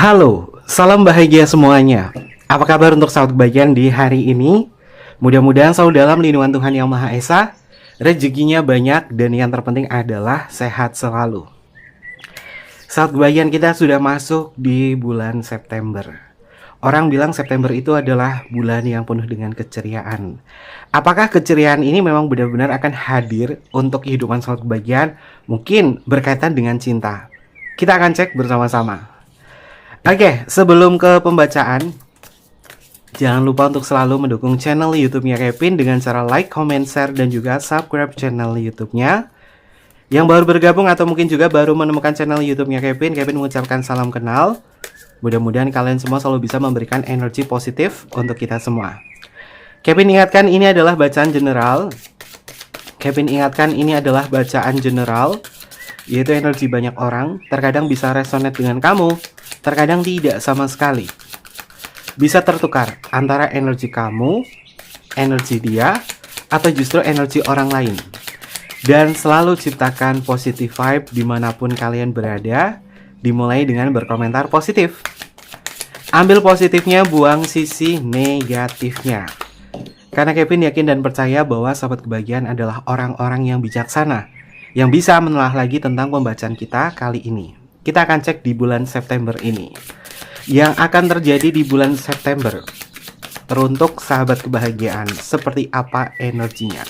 Halo, salam bahagia semuanya. Apa kabar untuk sahabat kebahagiaan di hari ini? Mudah-mudahan selalu dalam lindungan Tuhan Yang Maha Esa, rezekinya banyak, dan yang terpenting adalah sehat selalu. Sahabat kebahagiaan, kita sudah masuk di bulan September. Orang bilang September itu adalah bulan yang penuh dengan keceriaan. Apakah keceriaan ini memang benar-benar akan hadir untuk kehidupan sahabat kebahagiaan? Mungkin berkaitan dengan cinta. Kita akan cek bersama-sama. Oke, sebelum ke pembacaan, jangan lupa untuk selalu mendukung channel YouTube-nya Kevin dengan cara like, comment, share, dan juga subscribe channel YouTube-nya. Yang baru bergabung atau mungkin juga baru menemukan channel YouTube-nya Kevin mengucapkan salam kenal. Mudah-mudahan kalian semua selalu bisa memberikan energi positif untuk kita semua. Kevin ingatkan ini adalah bacaan general. Yaitu energi banyak orang. Terkadang bisa resonate dengan kamu, terkadang tidak sama sekali. Bisa tertukar antara energi kamu, energi dia, atau justru energi orang lain. Dan selalu ciptakan positive vibe dimanapun kalian berada. Dimulai dengan berkomentar positif. Ambil positifnya, buang sisi negatifnya. Karena Kevin yakin dan percaya bahwa sahabat kebahagiaan adalah orang-orang yang bijaksana, yang bisa menelaah lagi tentang pembacaan kita kali ini. Kita akan cek di bulan September ini. Yang akan terjadi di bulan September teruntuk sahabat kebahagiaan, seperti apa energinya.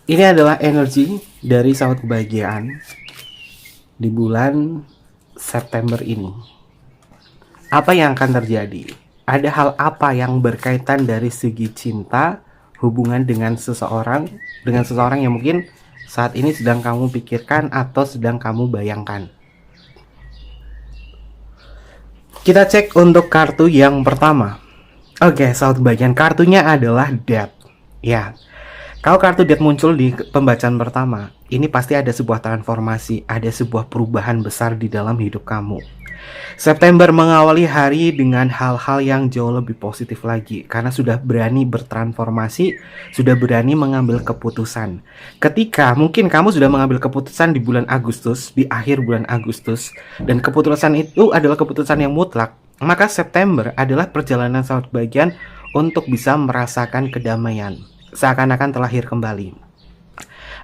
Ini adalah energi dari sahabat kebahagiaan di bulan September ini. Apa yang akan terjadi? Ada hal apa yang berkaitan dari segi cinta, hubungan dengan seseorang yang mungkin saat ini sedang kamu pikirkan atau sedang kamu bayangkan. Kita cek untuk kartu yang pertama. Oke, sahabat kebahagiaan, kartunya adalah Death. Ya, kalau kartu Death muncul di pembacaan pertama, ini pasti ada sebuah transformasi, ada sebuah perubahan besar di dalam hidup kamu. September mengawali hari dengan hal-hal yang jauh lebih positif lagi, karena sudah berani bertransformasi, sudah berani mengambil keputusan. Ketika mungkin kamu sudah mengambil keputusan di bulan Agustus, di akhir bulan Agustus, dan keputusan itu adalah keputusan yang mutlak, maka September adalah perjalanan sahabat kebahagiaan untuk bisa merasakan kedamaian, seakan-akan terlahir kembali.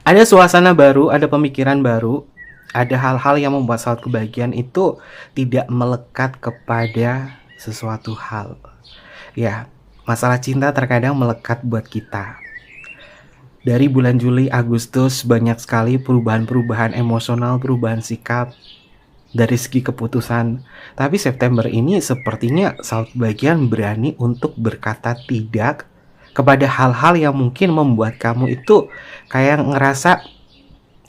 Ada suasana baru, ada pemikiran baru, ada hal-hal yang membuat sahabat kebahagiaan itu tidak melekat kepada sesuatu hal. Ya, masalah cinta terkadang melekat buat kita. Dari bulan Juli, Agustus banyak sekali perubahan-perubahan emosional, perubahan sikap dari segi keputusan. Tapi September ini sepertinya sahabat kebahagiaan berani untuk berkata tidak kepada hal-hal yang mungkin membuat kamu itu kayak ngerasa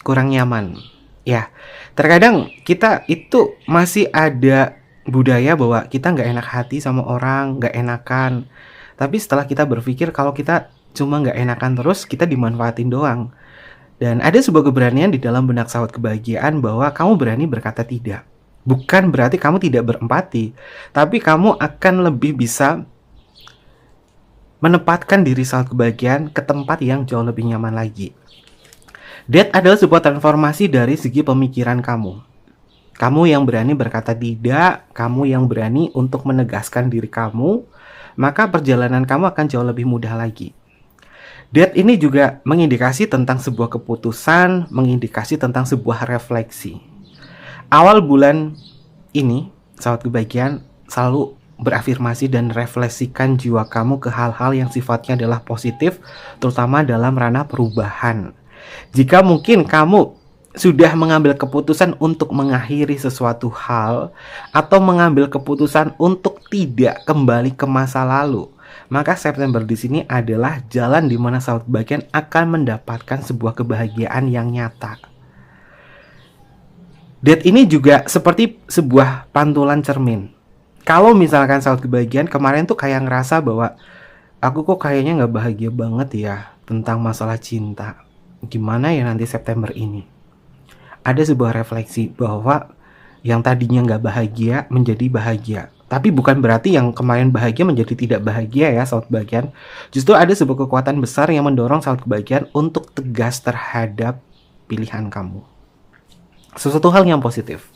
kurang nyaman. Ya, terkadang kita itu masih ada budaya bahwa kita nggak enak hati sama orang, nggak enakan. Tapi setelah kita berpikir kalau kita cuma nggak enakan terus, kita dimanfaatin doang. Dan ada sebuah keberanian di dalam benak sahabat kebahagiaan bahwa kamu berani berkata tidak. Bukan berarti kamu tidak berempati, tapi kamu akan lebih bisa menempatkan diri sahabat kebahagiaan ke tempat yang jauh lebih nyaman lagi. Death adalah sebuah transformasi dari segi pemikiran kamu. Kamu yang berani berkata tidak, kamu yang berani untuk menegaskan diri kamu, maka perjalanan kamu akan jauh lebih mudah lagi. Death ini juga mengindikasi tentang sebuah keputusan, mengindikasi tentang sebuah refleksi. Awal bulan ini, sahabat kebahagiaan, selalu berafirmasi dan refleksikan jiwa kamu ke hal-hal yang sifatnya adalah positif, terutama dalam ranah perubahan. Jika mungkin kamu sudah mengambil keputusan untuk mengakhiri sesuatu hal atau mengambil keputusan untuk tidak kembali ke masa lalu, maka September di sini adalah jalan di mana sahabat kebahagiaan akan mendapatkan sebuah kebahagiaan yang nyata. Death ini juga seperti sebuah pantulan cermin. Kalau misalkan sahabat kebahagiaan kemarin tuh kayak ngerasa bahwa aku kok kayaknya nggak bahagia banget ya tentang masalah cinta. Gimana ya nanti September ini? Ada sebuah refleksi bahwa yang tadinya nggak bahagia menjadi bahagia. Tapi bukan berarti yang kemarin bahagia menjadi tidak bahagia ya sahabat kebahagiaan. Justru ada sebuah kekuatan besar yang mendorong sahabat kebahagiaan untuk tegas terhadap pilihan kamu. Sesuatu hal yang positif.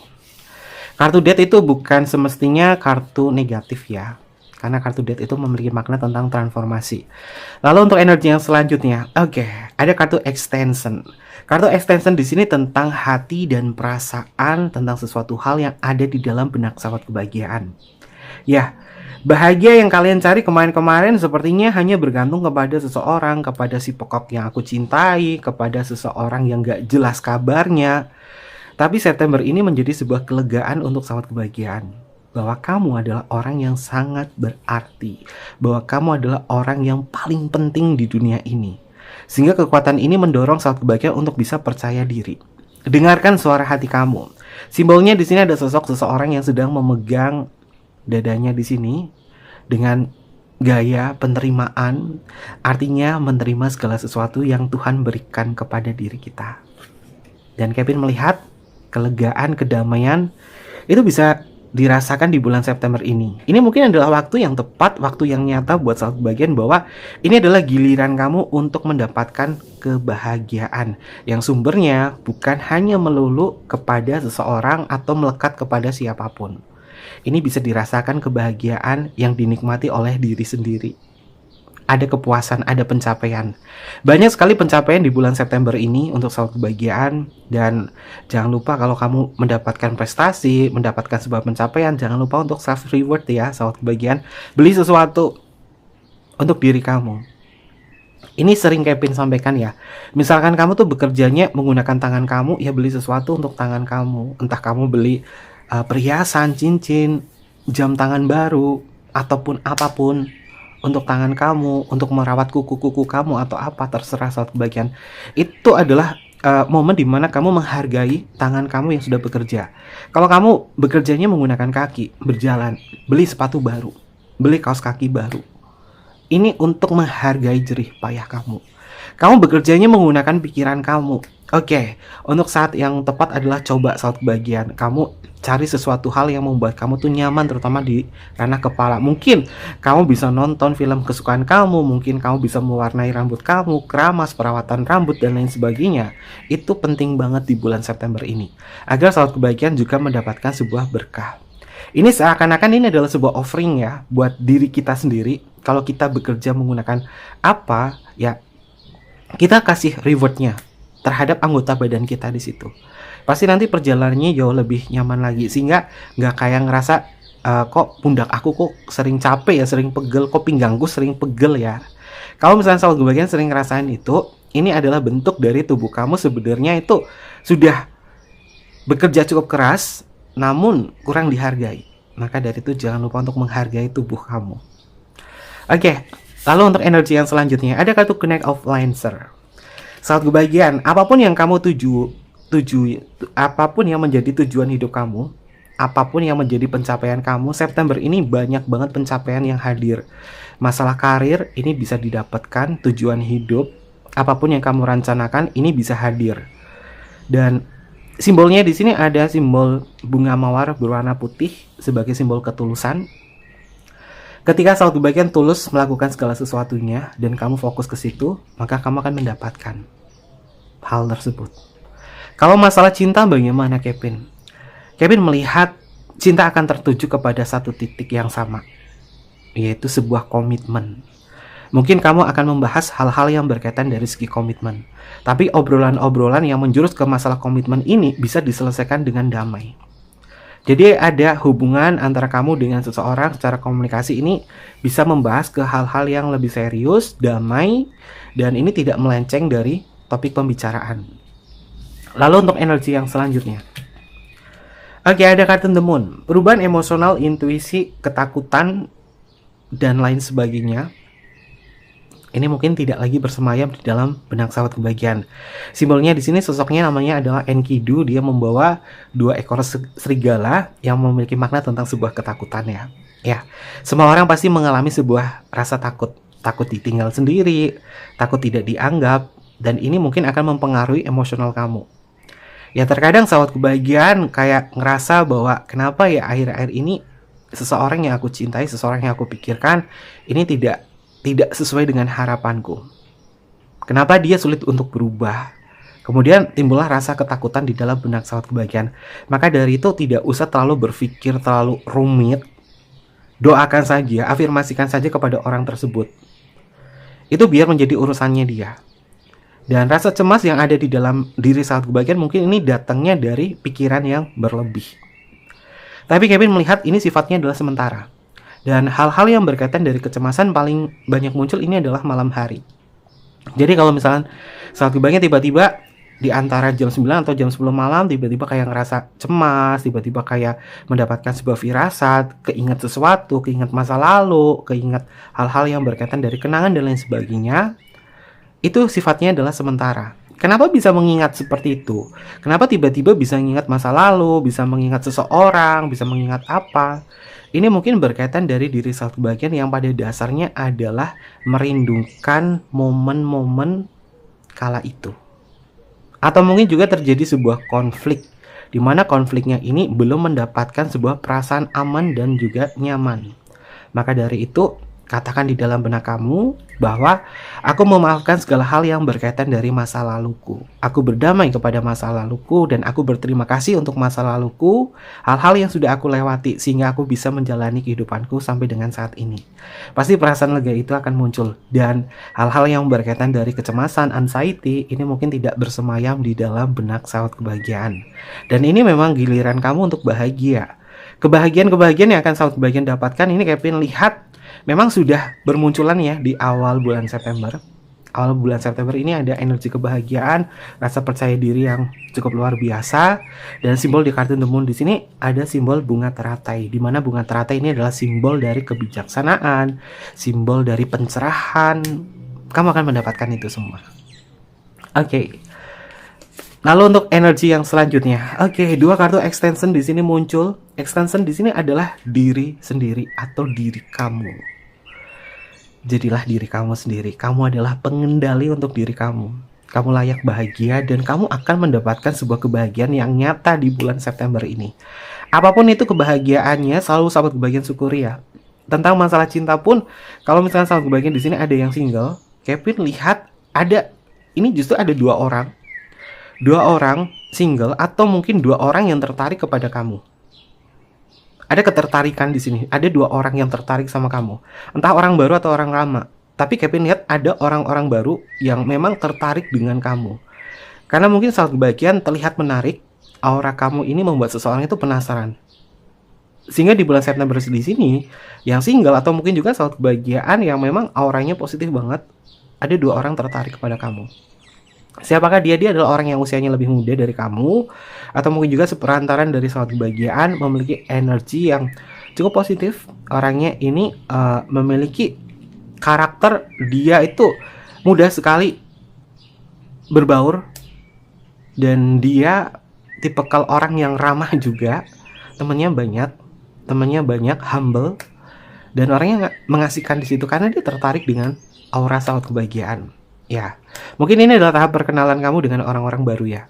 Kartu Death itu bukan semestinya kartu negatif ya. Karena kartu Death itu memiliki makna tentang transformasi. Lalu untuk energi yang selanjutnya, ada kartu Extension. Kartu Extension di sini tentang hati dan perasaan tentang sesuatu hal yang ada di dalam benak sahabat kebahagiaan. Ya, bahagia yang kalian cari kemarin-kemarin sepertinya hanya bergantung kepada seseorang, kepada si pokok yang aku cintai, kepada seseorang yang gak jelas kabarnya. Tapi September ini menjadi sebuah kelegaan untuk sahabat kebahagiaan. Bahwa kamu adalah orang yang sangat berarti. Bahwa kamu adalah orang yang paling penting di dunia ini. Sehingga kekuatan ini mendorong sahabat kebahagiaan untuk bisa percaya diri. Dengarkan suara hati kamu. Simbolnya di sini ada sosok seseorang yang sedang memegang dadanya di sini dengan gaya penerimaan, artinya menerima segala sesuatu yang Tuhan berikan kepada diri kita. Dan Kevin melihat kelegaan, kedamaian itu bisa dirasakan di bulan September ini. Ini mungkin adalah waktu yang tepat, waktu yang nyata buat sahabat kebahagiaan bahwa ini adalah giliran kamu untuk mendapatkan kebahagiaan yang sumbernya bukan hanya melulu kepada seseorang atau melekat kepada siapapun. Ini bisa dirasakan kebahagiaan yang dinikmati oleh diri sendiri. Ada kepuasan, ada pencapaian. Banyak sekali pencapaian di bulan September ini untuk sahabat kebahagiaan. Dan jangan lupa kalau kamu mendapatkan prestasi, mendapatkan sebuah pencapaian, jangan lupa untuk self reward ya sahabat kebahagiaan. Beli sesuatu untuk diri kamu. Ini sering Kevin sampaikan ya. Misalkan kamu tuh bekerjanya menggunakan tangan kamu, ya beli sesuatu untuk tangan kamu. Entah kamu beli perhiasan, cincin, jam tangan baru, ataupun apapun untuk tangan kamu, untuk merawat kuku-kuku kamu atau apa, terserah sahabat kebahagiaan. Itu adalah momen dimana kamu menghargai tangan kamu yang sudah bekerja. Kalau kamu bekerjanya menggunakan kaki, berjalan, beli sepatu baru, beli kaos kaki baru. Ini untuk menghargai jerih payah kamu. Kamu bekerjanya menggunakan pikiran kamu. Untuk saat yang tepat adalah coba sahabat kebahagiaan. Kamu cari sesuatu hal yang membuat kamu tuh nyaman, terutama di ranah kepala. Mungkin kamu bisa nonton film kesukaan kamu, mungkin kamu bisa mewarnai rambut kamu, keramas, perawatan rambut, dan lain sebagainya. Itu penting banget di bulan September ini, agar sahabat kebahagiaan juga mendapatkan sebuah berkah. Ini seakan-akan ini adalah sebuah offering ya, buat diri kita sendiri. Kalau kita bekerja menggunakan apa, ya kita kasih rewardnya terhadap anggota badan kita di situ. Pasti nanti perjalanannya jauh lebih nyaman lagi, sehingga nggak kayak ngerasa kok pundak aku kok sering capek ya, sering pegel, kok pinggangku sering pegel ya. Kalau misalnya sahabat kebahagiaan sering ngerasain itu, ini adalah bentuk dari tubuh kamu sebenarnya itu sudah bekerja cukup keras, namun kurang dihargai. Maka dari itu jangan lupa untuk menghargai tubuh kamu. Lalu untuk energi yang selanjutnya ada kartu Connect of Lancer. Sahabat kebahagiaan, apapun yang kamu apapun yang menjadi tujuan hidup kamu, apapun yang menjadi pencapaian kamu, September ini banyak banget pencapaian yang hadir. Masalah karir ini bisa didapatkan, tujuan hidup, apapun yang kamu rencanakan ini bisa hadir. Dan simbolnya di sini ada simbol bunga mawar berwarna putih sebagai simbol ketulusan. Ketika sahabat kebahagiaan tulus melakukan segala sesuatunya dan kamu fokus ke situ, maka kamu akan mendapatkan hal tersebut. Kalau masalah cinta bagaimana Kevin? Kevin melihat cinta akan tertuju kepada satu titik yang sama, yaitu sebuah komitmen. Mungkin kamu akan membahas hal-hal yang berkaitan dari segi komitmen. Tapi obrolan-obrolan yang menjurus ke masalah komitmen ini bisa diselesaikan dengan damai. Jadi ada hubungan antara kamu dengan seseorang secara komunikasi ini bisa membahas ke hal-hal yang lebih serius, damai, dan ini tidak melenceng dari topik pembicaraan. Lalu untuk energi yang selanjutnya, ada kartu The Moon. Perubahan emosional, intuisi, ketakutan, dan lain sebagainya. Ini mungkin tidak lagi bersemayam di dalam benak sahabat kebahagiaan. Simbolnya di sini sosoknya namanya adalah Enkidu. Dia membawa 2 ekor serigala yang memiliki makna tentang sebuah ketakutan ya. Ya, semua orang pasti mengalami sebuah rasa takut. Takut ditinggal sendiri, takut tidak dianggap, dan ini mungkin akan mempengaruhi emosional kamu. Ya terkadang sahabat kebahagiaan kayak ngerasa bahwa kenapa ya akhir-akhir ini seseorang yang aku cintai, seseorang yang aku pikirkan ini tidak sesuai dengan harapanku. Kenapa dia sulit untuk berubah? Kemudian timbullah rasa ketakutan di dalam benak sahabat kebahagiaan. Maka dari itu tidak usah terlalu berpikir terlalu rumit. Doakan saja, afirmasikan saja kepada orang tersebut. Itu biar menjadi urusannya dia. Dan rasa cemas yang ada di dalam diri sahabat kebahagiaan mungkin ini datangnya dari pikiran yang berlebih. Tapi Kevin melihat ini sifatnya adalah sementara. Dan hal-hal yang berkaitan dari kecemasan paling banyak muncul ini adalah malam hari. Jadi kalau misalnya sahabat kebahagiaan tiba-tiba di antara jam 9 atau jam 10 malam tiba-tiba kayak ngerasa cemas, tiba-tiba kayak mendapatkan sebuah firasat, keinget sesuatu, keinget masa lalu, keinget hal-hal yang berkaitan dari kenangan dan lain sebagainya, itu sifatnya adalah sementara. Kenapa bisa mengingat seperti itu? Kenapa tiba-tiba bisa mengingat masa lalu, bisa mengingat seseorang, bisa mengingat apa? Ini mungkin berkaitan dari diri sahabat kebahagiaan yang pada dasarnya adalah merindukan momen-momen kala itu. Atau mungkin juga terjadi sebuah konflik, di mana konfliknya ini belum mendapatkan sebuah perasaan aman dan juga nyaman. Maka dari itu, katakan di dalam benak kamu bahwa aku memaafkan segala hal yang berkaitan dari masa laluku. Aku berdamai kepada masa laluku dan aku berterima kasih untuk masa laluku, hal-hal yang sudah aku lewati sehingga aku bisa menjalani kehidupanku sampai dengan saat ini. Pasti perasaan lega itu akan muncul dan hal-hal yang berkaitan dari kecemasan, anxiety ini mungkin tidak bersemayam di dalam benak sahabat kebahagiaan. Dan ini memang giliran kamu untuk bahagia. Kebahagiaan-kebahagiaan yang akan sahabat kebahagiaan dapatkan ini Kevin lihat memang sudah bermunculan ya di awal bulan September. Awal bulan September ini ada energi kebahagiaan, rasa percaya diri yang cukup luar biasa, dan simbol di kartu The Moon di sini ada simbol bunga teratai, di mana bunga teratai ini adalah simbol dari kebijaksanaan, simbol dari pencerahan. Kamu akan mendapatkan itu semua. Oke. Lalu untuk energi yang selanjutnya, dua kartu extension di sini muncul. Extension di sini adalah diri sendiri atau diri kamu. Jadilah diri kamu sendiri. Kamu adalah pengendali untuk diri kamu. Kamu layak bahagia dan kamu akan mendapatkan sebuah kebahagiaan yang nyata di bulan September ini. Apapun itu kebahagiaannya, selalu sahabat kebahagiaan syukuri ya. Tentang masalah cinta pun, kalau misalnya sahabat kebahagiaan di sini ada yang single, Kevin lihat ini justru ada dua orang single atau mungkin dua orang yang tertarik kepada kamu. Ada ketertarikan di sini. Ada dua orang yang tertarik sama kamu. Entah orang baru atau orang lama. Tapi Kevin lihat ada orang-orang baru yang memang tertarik dengan kamu. Karena mungkin saat kebahagiaan terlihat menarik, aura kamu ini membuat seseorang itu penasaran. Sehingga di bulan September di sini, yang single atau mungkin juga saat kebahagiaan yang memang auranya positif banget, ada dua orang tertarik kepada kamu. Siapakah dia? Dia adalah orang yang usianya lebih muda dari kamu, atau mungkin juga seperantaran dari sahabat kebahagiaan, memiliki energi yang cukup positif. Orangnya ini memiliki karakter, dia itu mudah sekali berbaur, dan dia tipikal orang yang ramah juga. Temannya banyak, humble, dan orangnya mengasihkan di situ karena dia tertarik dengan aura sahabat kebahagiaan. Ya, mungkin ini adalah tahap perkenalan kamu dengan orang-orang baru ya.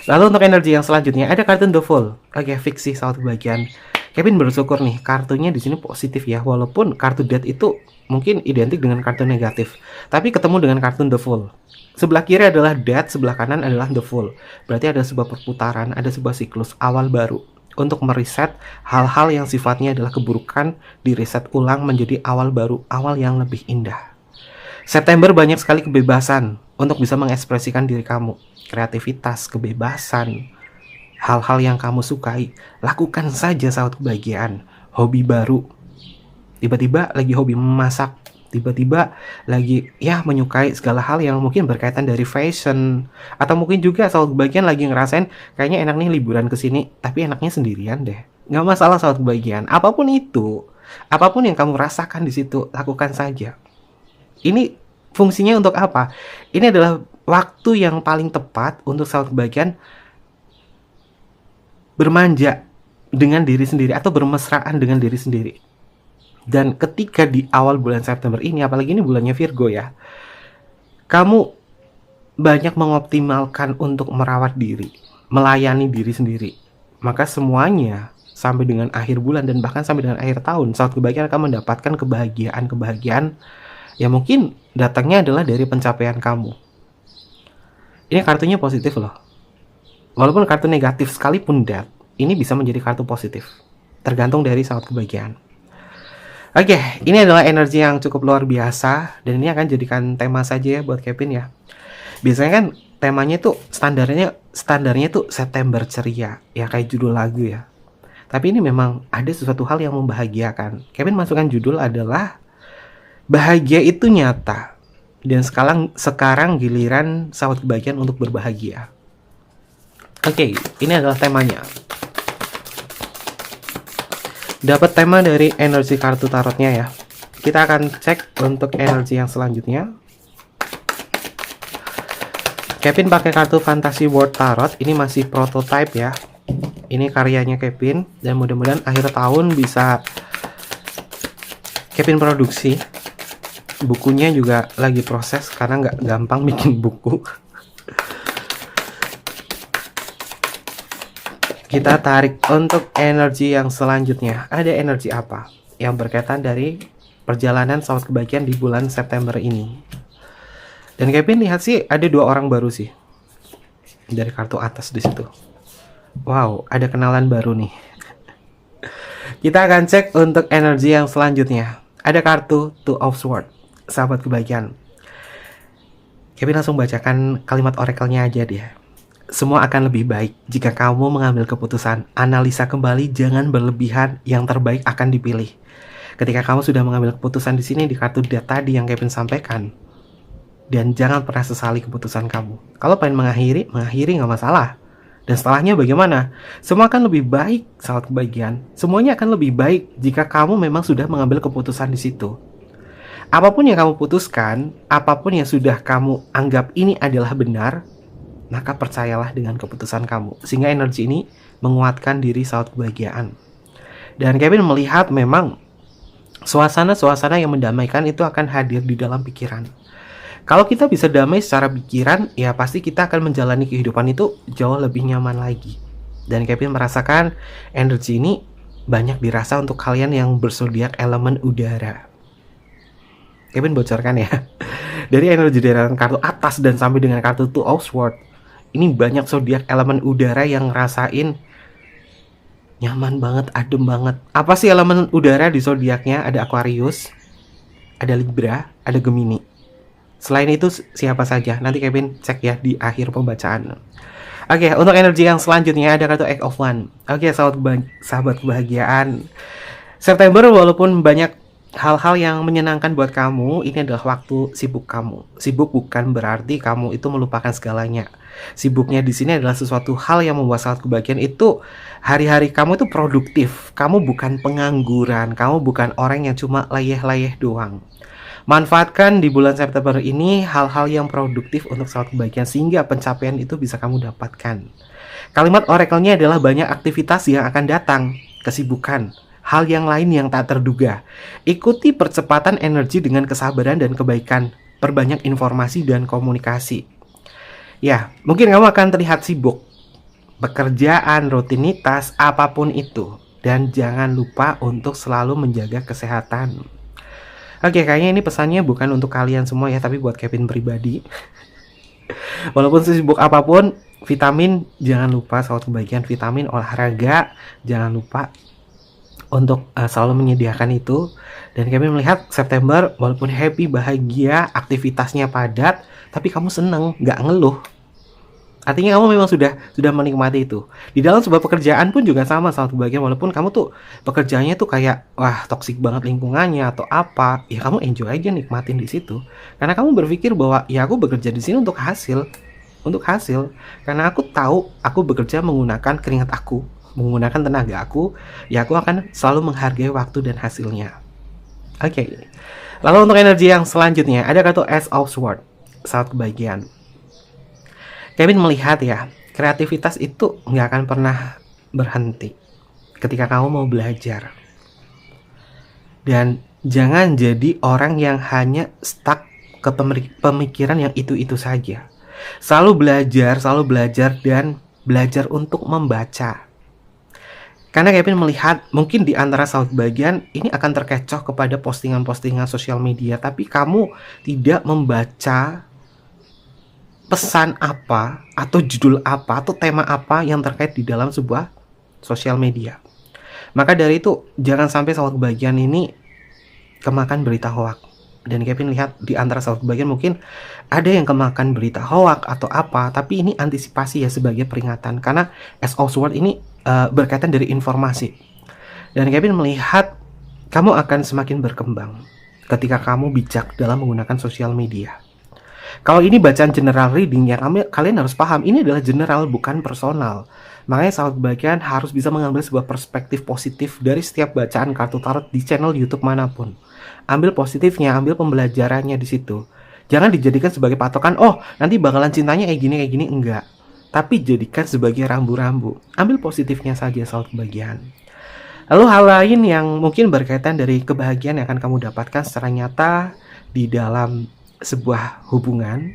Lalu untuk energi yang selanjutnya ada kartu The Fool. Fiksi sahabat kebahagiaan. Kevin bersyukur nih, kartunya di sini positif ya, walaupun kartu Death itu mungkin identik dengan kartu negatif. Tapi ketemu dengan kartu The Fool. Sebelah kiri adalah Death, sebelah kanan adalah The Fool. Berarti ada sebuah perputaran, ada sebuah siklus awal baru untuk mereset hal-hal yang sifatnya adalah keburukan, direset ulang menjadi awal baru, awal yang lebih indah. September banyak sekali kebebasan untuk bisa mengekspresikan diri kamu. Kreativitas, kebebasan, hal-hal yang kamu sukai. Lakukan saja sahabat kebahagiaan. Hobi baru. Tiba-tiba lagi hobi memasak. Tiba-tiba lagi menyukai segala hal yang mungkin berkaitan dari fashion. Atau mungkin juga sahabat kebahagiaan lagi ngerasain kayaknya enak nih liburan ke sini, tapi enaknya sendirian deh. Nggak masalah sahabat kebahagiaan. Apapun itu, apapun yang kamu rasakan di situ, lakukan saja. Ini fungsinya untuk apa? Ini adalah waktu yang paling tepat untuk sahabat kebahagiaan bermanja dengan diri sendiri atau bermesraan dengan diri sendiri. Dan ketika di awal bulan September ini, apalagi ini bulannya Virgo ya, kamu banyak mengoptimalkan untuk merawat diri, melayani diri sendiri. Maka semuanya sampai dengan akhir bulan dan bahkan sampai dengan akhir tahun, sahabat kebahagiaan akan mendapatkan kebahagiaan yang mungkin datangnya adalah dari pencapaian kamu. Ini kartunya positif loh. Walaupun kartu negatif sekalipun Death, ini bisa menjadi kartu positif. Tergantung dari sahabat kebahagiaan. Oke, ini adalah energi yang cukup luar biasa dan ini akan jadikan tema saja ya buat Kevin ya. Biasanya kan temanya tuh standarnya tuh September ceria, ya kayak judul lagu ya. Tapi ini memang ada sesuatu hal yang membahagiakan. Kevin masukkan judul adalah bahagia itu nyata. Dan sekarang giliran sahabat kebahagiaan untuk berbahagia. Oke, ini adalah temanya. Dapat tema dari energi kartu tarotnya ya. Kita akan cek untuk energi yang selanjutnya. Kevin pakai kartu Fantasy World Tarot. Ini masih prototype ya. Ini karyanya Kevin. Dan mudah-mudahan akhir tahun bisa Kevin produksi. Bukunya juga lagi proses karena nggak gampang bikin buku. Kita tarik untuk energi yang selanjutnya. Ada energi apa yang berkaitan dari perjalanan sahabat kebahagiaan di bulan September ini? Dan Kevin lihat sih ada 2 orang baru sih dari kartu atas di situ. Wow, ada kenalan baru nih. Kita akan cek untuk energi yang selanjutnya. Ada kartu Two of Swords, sahabat kebahagiaan. Kevin langsung bacakan kalimat oracle-nya aja dia. Semua akan lebih baik jika kamu mengambil keputusan. Analisa kembali, jangan berlebihan, yang terbaik akan dipilih. Ketika kamu sudah mengambil keputusan di sini di kartu Death tadi yang Kevin sampaikan, dan jangan pernah sesali keputusan kamu. Kalau pengen mengakhiri nggak masalah. Dan setelahnya bagaimana? Semua akan lebih baik, sahabat kebahagiaan. Semuanya akan lebih baik jika kamu memang sudah mengambil keputusan di situ. Apapun yang kamu putuskan, apapun yang sudah kamu anggap ini adalah benar, maka percayalah dengan keputusan kamu. Sehingga energi ini menguatkan diri sahabat kebahagiaan. Dan Kevin melihat memang suasana-suasana yang mendamaikan itu akan hadir di dalam pikiran. Kalau kita bisa damai secara pikiran, ya pasti kita akan menjalani kehidupan itu jauh lebih nyaman lagi. Dan Kevin merasakan energi ini banyak dirasa untuk kalian yang berzodiak elemen udara. Kevin bocorkan ya. Dari energi deretan kartu atas dan sampai dengan kartu Two of Swords, ini banyak zodiak elemen udara yang ngerasain nyaman banget, adem banget. Apa sih elemen udara di zodiaknya? Ada Aquarius, ada Libra, ada Gemini. Selain itu siapa saja? Nanti Kevin cek ya di akhir pembacaan. Oke, untuk energi yang selanjutnya ada kartu Eight of Wands. Oke, sahabat kebahagiaan. September walaupun banyak hal-hal yang menyenangkan buat kamu, ini adalah waktu sibuk kamu. Sibuk bukan berarti kamu itu melupakan segalanya. Sibuknya di sini adalah sesuatu hal yang membuat sahabat kebahagiaan itu hari-hari kamu itu produktif. Kamu bukan pengangguran, kamu bukan orang yang cuma layeh-layeh doang. Manfaatkan di bulan September ini hal-hal yang produktif untuk sahabat kebahagiaan sehingga pencapaian itu bisa kamu dapatkan. Kalimat oracle-nya adalah banyak aktivitas yang akan datang, kesibukan, hal yang lain yang tak terduga. Ikuti percepatan energi dengan kesabaran dan kebaikan. Perbanyak informasi dan komunikasi. Ya, mungkin kamu akan terlihat sibuk. Pekerjaan, rutinitas, apapun itu. Dan jangan lupa untuk selalu menjaga kesehatan. Oke, kayaknya ini pesannya bukan untuk kalian semua ya, tapi buat Kevin pribadi. Walaupun sibuk apapun, vitamin jangan lupa, sahabat kebahagiaan, vitamin, olahraga, jangan lupa untuk selalu menyediakan itu. Dan Kevin melihat September walaupun happy, bahagia, aktivitasnya padat, tapi kamu seneng, nggak ngeluh. Artinya kamu memang sudah menikmati itu. Di dalam sebuah pekerjaan pun juga sama, sahabat kebahagiaan. Walaupun kamu tuh pekerjaannya tuh kayak wah toksik banget lingkungannya atau apa, ya kamu enjoy aja, nikmatin di situ. Karena kamu berpikir bahwa ya aku bekerja di sini untuk hasil. Karena aku tahu aku bekerja menggunakan keringat aku, menggunakan tenaga aku, ya aku akan selalu menghargai waktu dan hasilnya. Oke. Lalu untuk energi yang selanjutnya ada kartu Ace of Swords, sahabat kebahagiaan. Kevin melihat ya, kreativitas itu nggak akan pernah berhenti ketika kamu mau belajar. Dan jangan jadi orang yang hanya stuck ke pemikiran yang itu-itu saja. Selalu belajar dan belajar untuk membaca. Karena Kevin melihat mungkin di antara sahabat bagian ini akan terkecoh kepada postingan-postingan sosial media, tapi kamu tidak membaca pesan apa atau judul apa atau tema apa yang terkait di dalam sebuah sosial media. Maka dari itu jangan sampai sahabat bagian ini kemakan berita hoak. Dan Kevin lihat di antara sahabat bagian mungkin ada yang kemakan berita hoak atau apa, tapi ini antisipasi ya sebagai peringatan, karena as of word ini berkaitan dari informasi. Dan Kevin melihat kamu akan semakin berkembang ketika kamu bijak dalam menggunakan sosial media. Kalau ini bacaan general reading ya, kalian harus paham ini adalah general bukan personal. Makanya sahabat bagian harus bisa mengambil sebuah perspektif positif dari setiap bacaan kartu tarot di channel YouTube manapun. Ambil positifnya, ambil pembelajarannya di situ. Jangan dijadikan sebagai patokan, oh nanti bakalan cintanya kayak gini, enggak. Tapi jadikan sebagai rambu-rambu. Ambil positifnya saja sahabat bagian. Lalu hal lain yang mungkin berkaitan dari kebahagiaan yang akan kamu dapatkan secara nyata di dalam sebuah hubungan,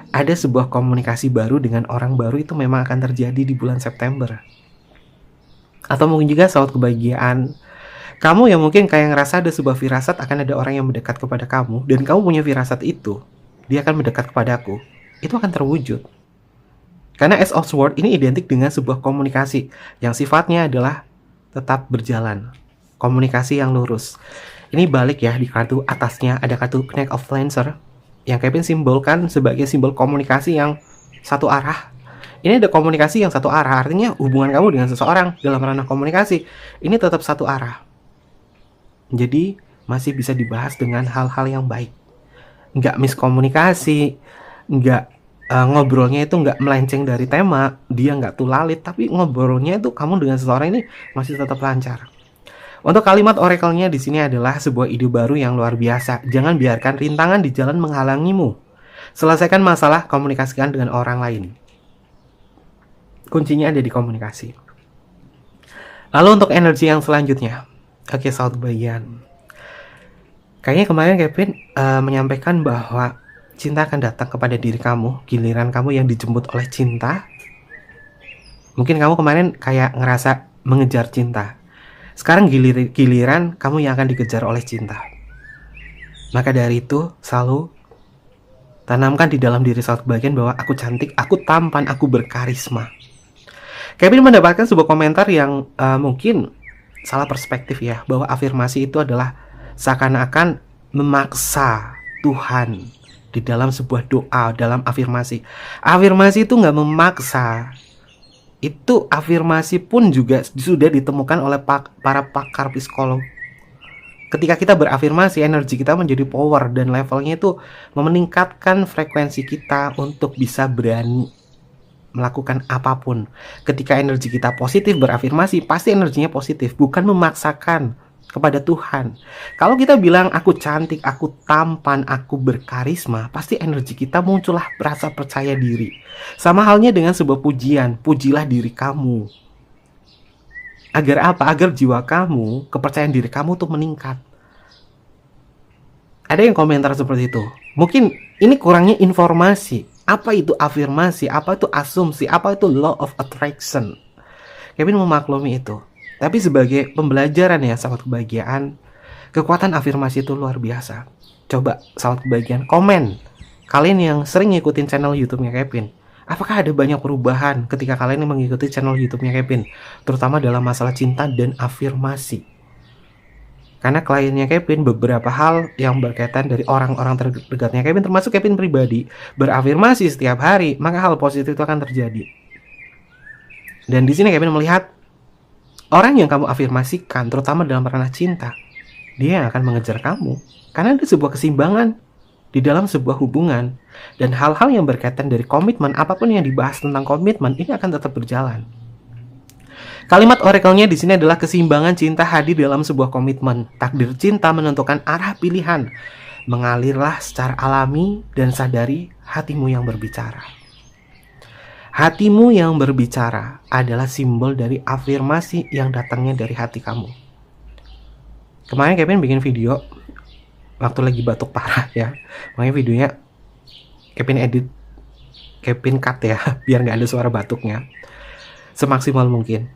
ada sebuah komunikasi baru dengan orang baru itu memang akan terjadi di bulan September. Atau mungkin juga sahabat kebahagiaan, kamu yang mungkin kayak ngerasa ada sebuah firasat akan ada orang yang mendekat kepada kamu, dan kamu punya firasat itu, dia akan mendekat kepadaku, itu akan terwujud. Karena as of word ini identik dengan sebuah komunikasi yang sifatnya adalah tetap berjalan, komunikasi yang lurus. Ini balik ya, di kartu atasnya ada kartu Knight of Lancer yang Kevin simbolkan sebagai simbol komunikasi yang satu arah. Ini ada komunikasi yang satu arah, artinya hubungan kamu dengan seseorang dalam ranah komunikasi ini tetap satu arah. Jadi masih bisa dibahas dengan hal-hal yang baik, nggak miskomunikasi, nggak ngobrolnya itu nggak melenceng dari tema, dia nggak tulalit, tapi ngobrolnya itu kamu dengan seseorang ini masih tetap lancar. Untuk kalimat oracle-nya di sini adalah sebuah ide baru yang luar biasa. Jangan biarkan rintangan di jalan menghalangimu. Selesaikan masalah, komunikasikan dengan orang lain. Kuncinya ada di komunikasi. Lalu untuk energi yang selanjutnya. Oke, sahabat bagian. Kayaknya kemarin Kevin menyampaikan bahwa cinta akan datang kepada diri kamu, giliran kamu yang dijemput oleh cinta. Mungkin kamu kemarin kayak ngerasa mengejar cinta. Sekarang giliran kamu yang akan dikejar oleh cinta. Maka dari itu, selalu tanamkan di dalam diri sahabat bagian bahwa aku cantik, aku tampan, aku berkarisma. Kevin mendapatkan sebuah komentar yang mungkin salah perspektif ya, bahwa afirmasi itu adalah seakan-akan memaksa Tuhan di dalam sebuah doa, dalam afirmasi. Afirmasi itu nggak memaksa. Itu afirmasi pun juga sudah ditemukan oleh para pakar psikolog. Ketika kita berafirmasi, energi kita menjadi power dan levelnya itu meningkatkan frekuensi kita untuk bisa berani melakukan apapun. Ketika energi kita positif berafirmasi, pasti energinya positif, bukan memaksakan kepada Tuhan. Kalau kita bilang aku cantik, aku tampan, aku berkarisma, pasti energi kita muncullah rasa percaya diri. Sama halnya dengan sebuah pujian, pujilah diri kamu. Agar apa? Agar jiwa kamu, kepercayaan diri kamu tuh meningkat. Ada yang komentar seperti itu. Mungkin ini kurangnya informasi. Apa itu afirmasi? Apa itu asumsi? Apa itu law of attraction? Kevin memaklumi itu. Tapi sebagai pembelajaran ya sahabat kebahagiaan, kekuatan afirmasi itu luar biasa. Coba sahabat kebahagiaan komen, kalian yang sering ngikutin channel YouTube-nya Kevin, apakah ada banyak perubahan ketika kalian mengikuti channel YouTube-nya Kevin, terutama dalam masalah cinta dan afirmasi? Karena kliennya Kevin beberapa hal yang berkaitan dari orang-orang terdekatnya Kevin, termasuk Kevin pribadi, berafirmasi setiap hari, maka hal positif itu akan terjadi. Dan di sini Kevin melihat orang yang kamu afirmasikan, terutama dalam ranah cinta, dia yang akan mengejar kamu. Karena ada sebuah keseimbangan di dalam sebuah hubungan. Dan hal-hal yang berkaitan dari komitmen, apapun yang dibahas tentang komitmen, ini akan tetap berjalan. Kalimat oracle-nya di sini adalah keseimbangan cinta hadir dalam sebuah komitmen. Takdir cinta menentukan arah pilihan. Mengalirlah secara alami dan sadari hatimu yang berbicara. Hatimu yang berbicara adalah simbol dari afirmasi yang datangnya dari hati kamu. Kemarin Kevin bikin video waktu lagi batuk parah ya. Makanya videonya Kevin edit, Kevin cut ya, biar nggak ada suara batuknya. Semaksimal mungkin.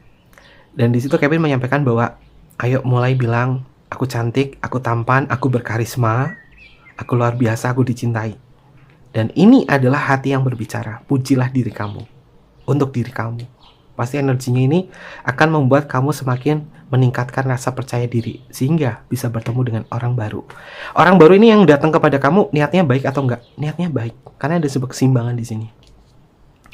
Dan di situ Kevin menyampaikan bahwa ayo mulai bilang, aku cantik, aku tampan, aku berkarisma, aku luar biasa, aku dicintai. Dan ini adalah hati yang berbicara. Pujilah diri kamu. Untuk diri kamu. Pasti energinya ini akan membuat kamu semakin meningkatkan rasa percaya diri. Sehingga bisa bertemu dengan orang baru. Orang baru ini yang datang kepada kamu, niatnya baik atau enggak? Niatnya baik. Karena ada sebuah keseimbangan di sini.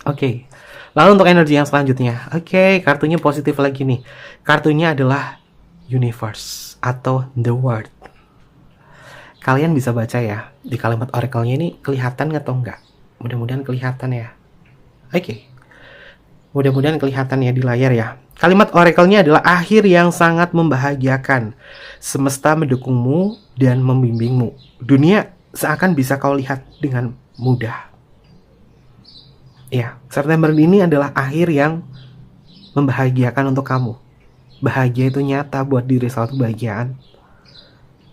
Oke. Lalu untuk energi yang selanjutnya. Oke, kartunya positif lagi nih. Kartunya adalah Universe atau The World. Kalian bisa baca ya, di kalimat oracle-nya ini kelihatan atau enggak? Mudah-mudahan kelihatan ya. Oke. Mudah-mudahan kelihatan ya di layar ya. Kalimat oracle-nya adalah akhir yang sangat membahagiakan. Semesta mendukungmu dan membimbingmu. Dunia seakan bisa kau lihat dengan mudah. Ya, September ini adalah akhir yang membahagiakan untuk kamu. Bahagia itu nyata buat diri selalu kebahagiaan.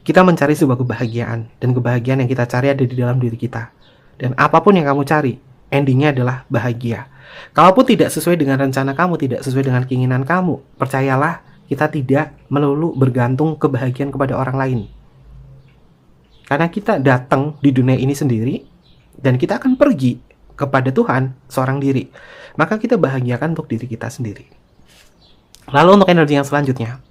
Kita mencari sebuah kebahagiaan, dan kebahagiaan yang kita cari ada di dalam diri kita. Dan apapun yang kamu cari, endingnya adalah bahagia. Kalaupun tidak sesuai dengan rencana kamu, tidak sesuai dengan keinginan kamu, percayalah, kita tidak melulu bergantung kebahagiaan kepada orang lain. Karena kita datang di dunia ini sendiri, dan kita akan pergi kepada Tuhan seorang diri. Maka kita bahagiakan untuk diri kita sendiri. Lalu untuk energi yang selanjutnya.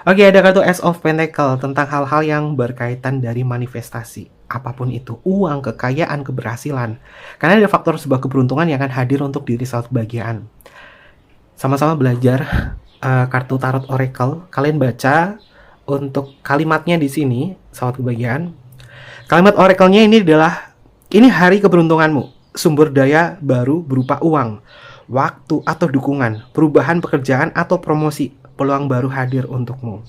Oke, ada kartu Ace of Pentacle tentang hal-hal yang berkaitan dari manifestasi. Apapun itu, uang, kekayaan, keberhasilan. Karena ada faktor sebuah keberuntungan yang akan hadir untuk diri selalu kebahagiaan. Sama-sama belajar kartu tarot oracle. Kalian baca untuk kalimatnya di sini, sahabat kebahagiaan. Kalimat oracle-nya ini adalah, ini hari keberuntunganmu. Sumber daya baru berupa uang, waktu atau dukungan, perubahan pekerjaan atau promosi, peluang baru hadir untukmu.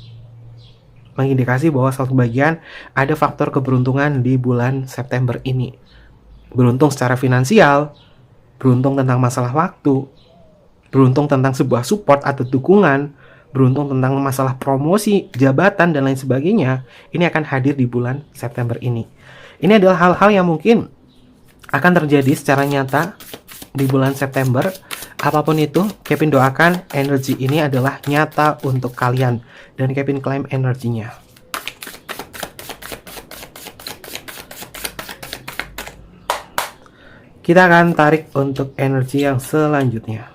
Mengindikasi bahwa sahabat kebahagiaan ada faktor keberuntungan di bulan September ini. Beruntung secara finansial, beruntung tentang masalah waktu, beruntung tentang sebuah support atau dukungan, beruntung tentang masalah promosi, jabatan, dan lain sebagainya. Ini akan hadir di bulan September ini. Ini adalah hal-hal yang mungkin akan terjadi secara nyata di bulan September. Apapun itu, Kevin doakan energi ini adalah nyata untuk kalian. Dan Kevin klaim energinya. Kita akan tarik untuk energi yang selanjutnya.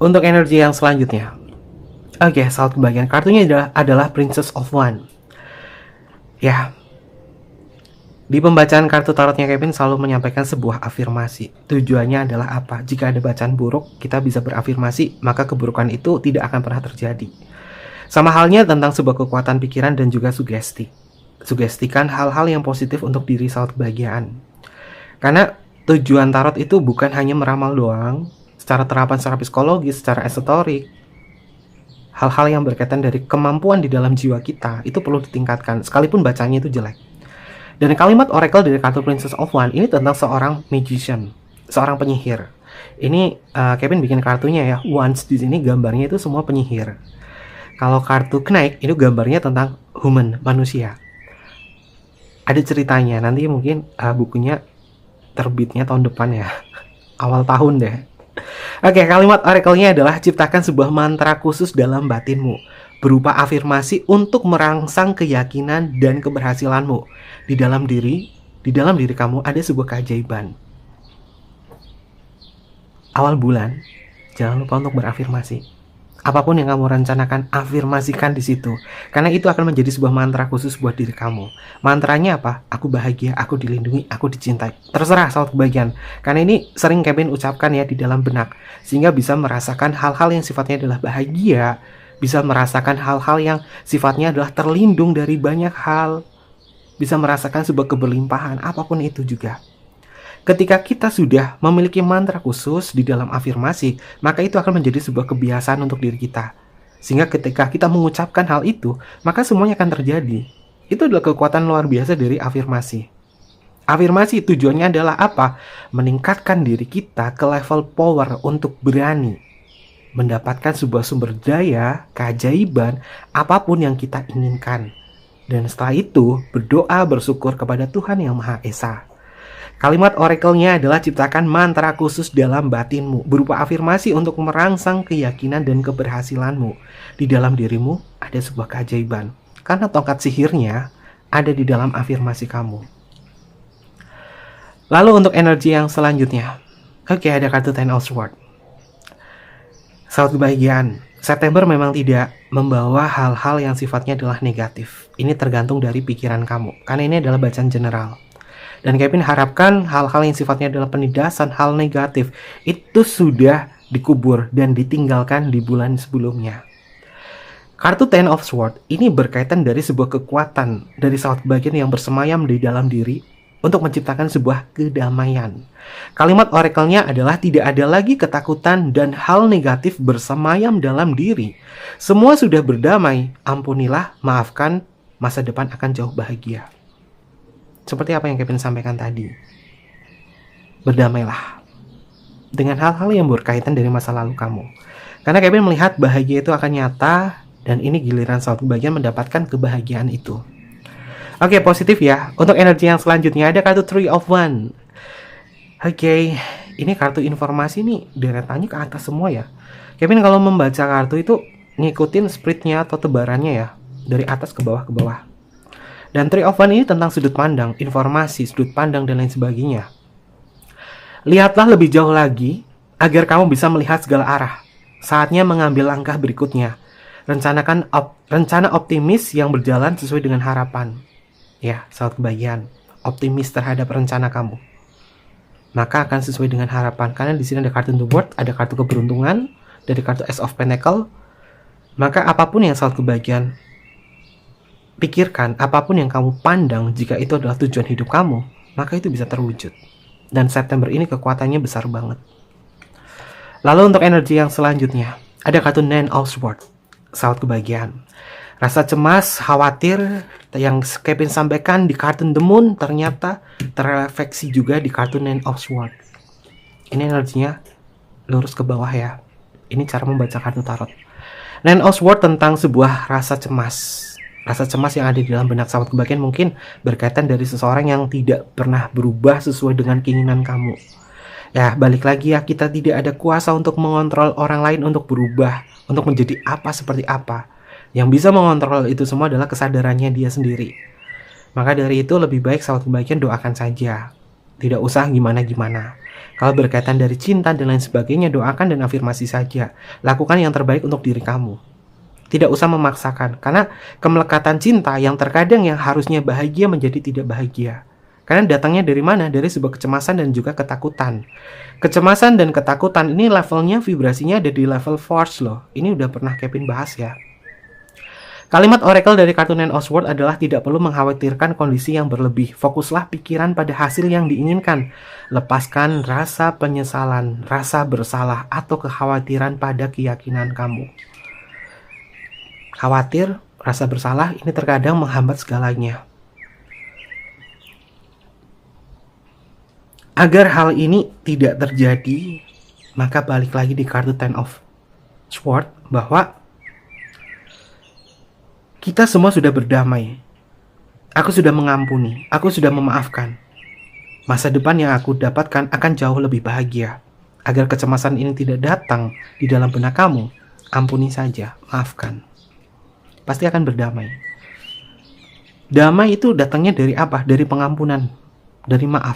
Untuk energi yang selanjutnya. Oke, sahabat kebahagiaan. Kartunya adalah Princess of Wands. Ya. Di pembacaan kartu tarotnya Kevin selalu menyampaikan sebuah afirmasi. Tujuannya adalah apa? Jika ada bacaan buruk, kita bisa berafirmasi, maka keburukan itu tidak akan pernah terjadi. Sama halnya tentang sebuah kekuatan pikiran dan juga sugesti. Sugestikan hal-hal yang positif untuk diri sahabat kebahagiaan. Karena tujuan tarot itu bukan hanya meramal doang, secara terapan secara psikologis, secara esoterik, hal-hal yang berkaitan dari kemampuan di dalam jiwa kita itu perlu ditingkatkan, sekalipun bacanya itu jelek. Dan kalimat oracle dari kartu Princess of Wands ini tentang seorang magician, seorang penyihir. Ini Kevin bikin kartunya ya, Wands di sini gambarnya itu semua penyihir. Kalau kartu Knight itu gambarnya tentang human, manusia. Ada ceritanya, nanti mungkin bukunya terbitnya tahun depan ya, awal tahun deh. Oke, kalimat oracle-nya adalah ciptakan sebuah mantra khusus dalam batinmu, berupa afirmasi untuk merangsang keyakinan dan keberhasilanmu. Di dalam diri kamu ada sebuah keajaiban. Awal bulan, jangan lupa untuk berafirmasi. Apapun yang kamu rencanakan, afirmasikan di situ. Karena itu akan menjadi sebuah mantra khusus buat diri kamu. Mantranya apa? Aku bahagia, aku dilindungi, aku dicintai. Terserah sahabat kebahagiaan. Karena ini sering Kevin ucapkan ya di dalam benak. Sehingga bisa merasakan hal-hal yang sifatnya adalah bahagia. Bisa merasakan hal-hal yang sifatnya adalah terlindung dari banyak hal. Bisa merasakan sebuah keberlimpahan, apapun itu juga. Ketika kita sudah memiliki mantra khusus di dalam afirmasi, maka itu akan menjadi sebuah kebiasaan untuk diri kita. Sehingga ketika kita mengucapkan hal itu, maka semuanya akan terjadi. Itu adalah kekuatan luar biasa dari afirmasi. Afirmasi tujuannya adalah apa? Meningkatkan diri kita ke level power untuk berani mendapatkan sebuah sumber daya, keajaiban, apapun yang kita inginkan. Dan setelah itu, berdoa bersyukur kepada Tuhan Yang Maha Esa. Kalimat oracle-nya adalah ciptakan mantra khusus dalam batinmu, berupa afirmasi untuk merangsang keyakinan dan keberhasilanmu. Di dalam dirimu ada sebuah keajaiban, karena tongkat sihirnya ada di dalam afirmasi kamu. Lalu untuk energi yang selanjutnya, oke, ada kartu Ten of Swords. Sahabat kebahagiaan, September memang tidak membawa hal-hal yang sifatnya adalah negatif. Ini tergantung dari pikiran kamu, karena ini adalah bacaan general. Dan Kevin harapkan hal-hal yang sifatnya adalah penindasan, hal negatif, itu sudah dikubur dan ditinggalkan di bulan sebelumnya. Kartu Ten of Swords ini berkaitan dari sebuah kekuatan dari sahabat kebahagiaan yang bersemayam di dalam diri untuk menciptakan sebuah kedamaian. Kalimat oracle-nya adalah tidak ada lagi ketakutan dan hal negatif bersemayam dalam diri. Semua sudah berdamai, ampunilah, maafkan, masa depan akan jauh bahagia. Seperti apa yang Kevin sampaikan tadi. Berdamailah dengan hal-hal yang berkaitan dari masa lalu kamu. Karena Kevin melihat bahagia itu akan nyata, dan ini giliran sahabat kebahagiaan mendapatkan kebahagiaan itu. Oke, positif ya. Untuk energi yang selanjutnya ada kartu Three of Wands. Oke, ini kartu informasi nih, deretannya ke atas semua ya. Kevin kalau membaca kartu itu ngikutin spreadnya atau tebarannya ya, dari atas ke bawah ke bawah. Dan Three of Wands ini tentang sudut pandang, informasi, sudut pandang, dan lain sebagainya. Lihatlah lebih jauh lagi agar kamu bisa melihat segala arah. Saatnya mengambil langkah berikutnya. Rencana optimis yang berjalan sesuai dengan harapan. Ya, sahabat kebahagiaan, optimis terhadap rencana kamu. Maka akan sesuai dengan harapan. Karena di sini ada kartu The World, ada kartu keberuntungan, dari kartu Ace of Pentacles. Maka apapun yang sahabat kebahagiaan pikirkan, apapun yang kamu pandang, jika itu adalah tujuan hidup kamu, maka itu bisa terwujud. Dan September ini kekuatannya besar banget. Lalu untuk energi yang selanjutnya, ada kartu Nine of Swords, sahabat kebahagiaan. Rasa cemas, khawatir yang Kevin sampaikan di kartu The Moon ternyata terrefleksi juga di kartu Nine of Swords. Ini energinya lurus ke bawah ya. Ini cara membaca kartu tarot. Nine of Swords tentang sebuah rasa cemas. Rasa cemas yang ada di dalam benak sahabat kebahagiaan mungkin berkaitan dari seseorang yang tidak pernah berubah sesuai dengan keinginan kamu. Ya, balik lagi ya, kita tidak ada kuasa untuk mengontrol orang lain untuk berubah, untuk menjadi apa seperti apa. Yang bisa mengontrol itu semua adalah kesadarannya dia sendiri. Maka dari itu lebih baik sahabat kebahagiaan doakan saja. Tidak usah gimana-gimana. Kalau berkaitan dari cinta dan lain sebagainya, doakan dan afirmasi saja. Lakukan yang terbaik untuk diri kamu. Tidak usah memaksakan, karena kemelekatan cinta yang terkadang yang harusnya bahagia menjadi tidak bahagia. Karena datangnya dari mana? Dari sebuah kecemasan dan juga ketakutan. Kecemasan dan ketakutan ini levelnya, vibrasinya ada di level force loh. Ini udah pernah Kevin bahas ya. Kalimat oracle dari kartu Nine of Swords adalah tidak perlu mengkhawatirkan kondisi yang berlebih. Fokuslah pikiran pada hasil yang diinginkan. Lepaskan rasa penyesalan, rasa bersalah, atau kekhawatiran pada keyakinan kamu. Khawatir, rasa bersalah ini terkadang menghambat segalanya. Agar hal ini tidak terjadi, maka balik lagi di kartu Ten of Swords bahwa kita semua sudah berdamai. Aku sudah mengampuni, aku sudah memaafkan. Masa depan yang aku dapatkan akan jauh lebih bahagia. Agar kecemasan ini tidak datang di dalam benak kamu, ampuni saja, maafkan. Pasti akan berdamai. Damai itu datangnya dari apa? Dari pengampunan, dari maaf.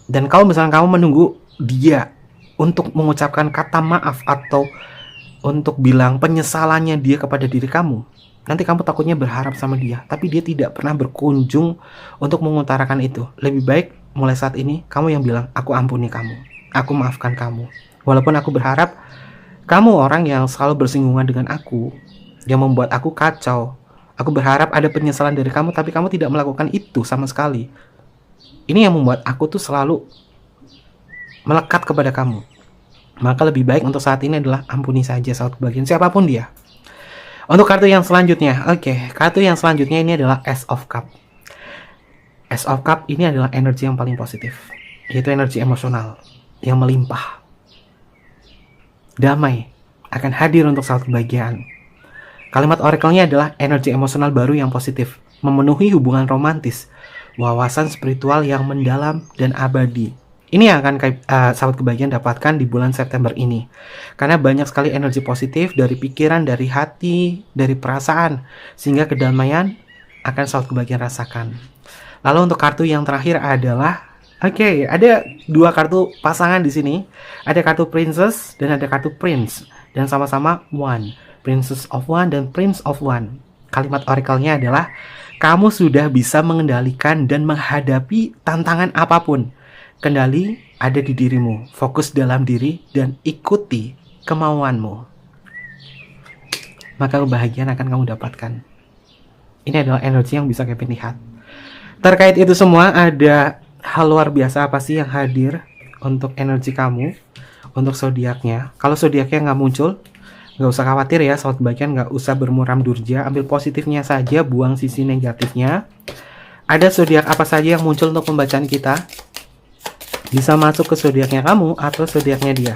Dan kalau misalnya kamu menunggu dia untuk mengucapkan kata maaf atau untuk bilang penyesalannya dia kepada diri kamu, nanti kamu takutnya berharap sama dia, tapi dia tidak pernah berkunjung untuk mengutarakan itu. Lebih baik mulai saat ini kamu yang bilang, aku ampuni kamu, aku maafkan kamu. Walaupun aku berharap kamu orang yang selalu bersinggungan dengan aku, yang membuat aku kacau. Aku berharap ada penyesalan dari kamu, tapi kamu tidak melakukan itu sama sekali. Ini yang membuat aku tuh selalu melekat kepada kamu. Maka lebih baik untuk saat ini adalah ampuni saja sahabat kebahagiaan, siapapun dia. Untuk kartu yang selanjutnya, kartu yang selanjutnya ini adalah Ace of Cup. Ace of Cup ini adalah energi yang paling positif, yaitu energi emosional yang melimpah. Damai akan hadir untuk sahabat kebahagiaan. Kalimat oracle-nya adalah energi emosional baru yang positif, memenuhi hubungan romantis, wawasan spiritual yang mendalam dan abadi. Ini yang akan sahabat kebahagiaan dapatkan di bulan September ini. Karena banyak sekali energi positif dari pikiran, dari hati, dari perasaan, sehingga kedamaian akan sahabat kebahagiaan rasakan. Lalu untuk kartu yang terakhir adalah ada dua kartu pasangan di sini. Ada kartu Princess dan ada kartu Prince, dan sama-sama One. Princess of One dan Prince of One. Kalimat oracle-nya adalah kamu sudah bisa mengendalikan dan menghadapi tantangan apapun. Kendali ada di dirimu. Fokus dalam diri dan ikuti kemauanmu. Maka kebahagiaan akan kamu dapatkan. Ini adalah energi yang bisa Kevin lihat. Terkait itu semua, ada hal luar biasa apa sih yang hadir untuk energi kamu, untuk zodiaknya. Kalau zodiaknya nggak muncul, nggak usah khawatir ya, sahabat kebahagiaan, nggak usah bermuram durja. Ambil positifnya saja, buang sisi negatifnya. Ada zodiak apa saja yang muncul untuk pembacaan kita? Bisa masuk ke zodiaknya kamu atau zodiaknya dia.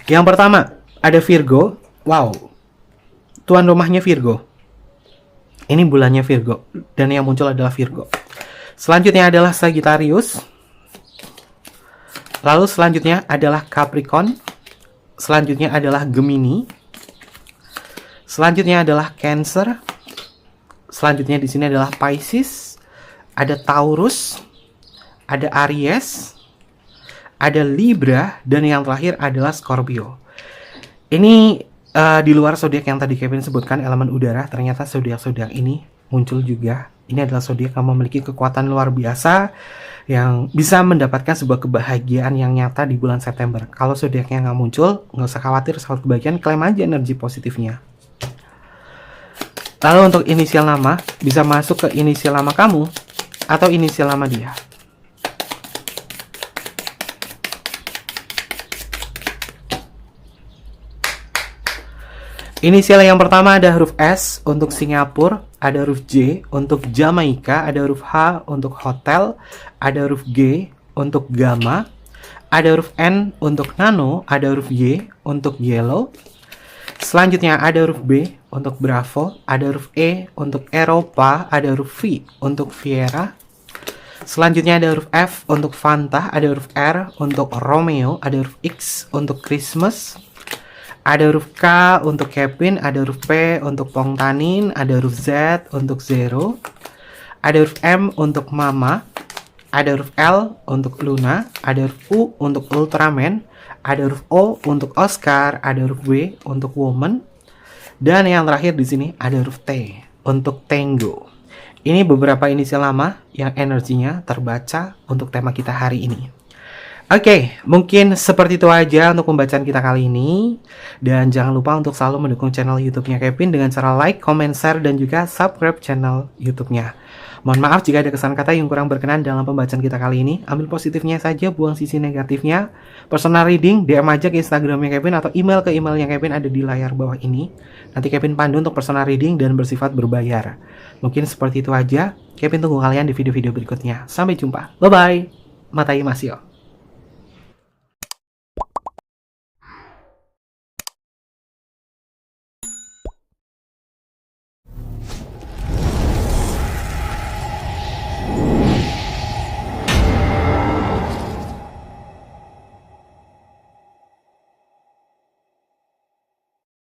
Yang pertama, ada Virgo. Wow, tuan rumahnya Virgo. Ini bulannya Virgo, dan yang muncul adalah Virgo. Selanjutnya adalah Sagittarius. Lalu selanjutnya adalah Capricorn. Selanjutnya adalah Gemini. Selanjutnya adalah Cancer. Selanjutnya di sini adalah Pisces. Ada Taurus. Ada Aries. Ada Libra, dan yang terakhir adalah Scorpio. Ini di luar zodiak yang tadi Kevin sebutkan, elemen udara, ternyata zodiak-zodiak ini muncul juga. Ini adalah zodiak yang memiliki kekuatan luar biasa yang bisa mendapatkan sebuah kebahagiaan yang nyata di bulan September. Kalau zodiaknya nggak muncul, nggak usah khawatir, sahabat kebahagiaan, klaim aja energi positifnya. Lalu untuk inisial nama, bisa masuk ke inisial nama kamu atau inisial nama dia. Inisial yang pertama ada huruf S untuk Singapura, ada huruf J untuk Jamaika, ada huruf H untuk hotel, ada huruf G untuk Gamma, ada huruf N untuk Nano, ada huruf Y untuk Yellow. Selanjutnya ada huruf B untuk Bravo, ada huruf E untuk Eropa, ada huruf V untuk Viera. Selanjutnya ada huruf F untuk Fanta, ada huruf R untuk Romeo, ada huruf X untuk Christmas. Ada huruf K untuk Kevin, ada huruf P untuk Pongtanin, ada huruf Z untuk Zero, ada huruf M untuk Mama, ada huruf L untuk Luna, ada huruf U untuk Ultraman, ada huruf O untuk Oscar, ada huruf W untuk Woman, dan yang terakhir di sini ada huruf T untuk Tango. Ini beberapa inisial nama yang energinya terbaca untuk tema kita hari ini. Oke, mungkin seperti itu aja untuk pembacaan kita kali ini. Dan jangan lupa untuk selalu mendukung channel YouTube-nya Kevin dengan cara like, comment, share, dan juga subscribe channel YouTube-nya. Mohon maaf jika ada kesan kata yang kurang berkenan dalam pembacaan kita kali ini. Ambil positifnya saja, buang sisi negatifnya. Personal reading, DM aja ke Instagramnya Kevin atau email ke emailnya Kevin ada di layar bawah ini. Nanti Kevin pandu untuk personal reading dan bersifat berbayar. Mungkin seperti itu aja. Kevin tunggu kalian di video-video berikutnya. Sampai jumpa. Bye-bye. Matai Masio.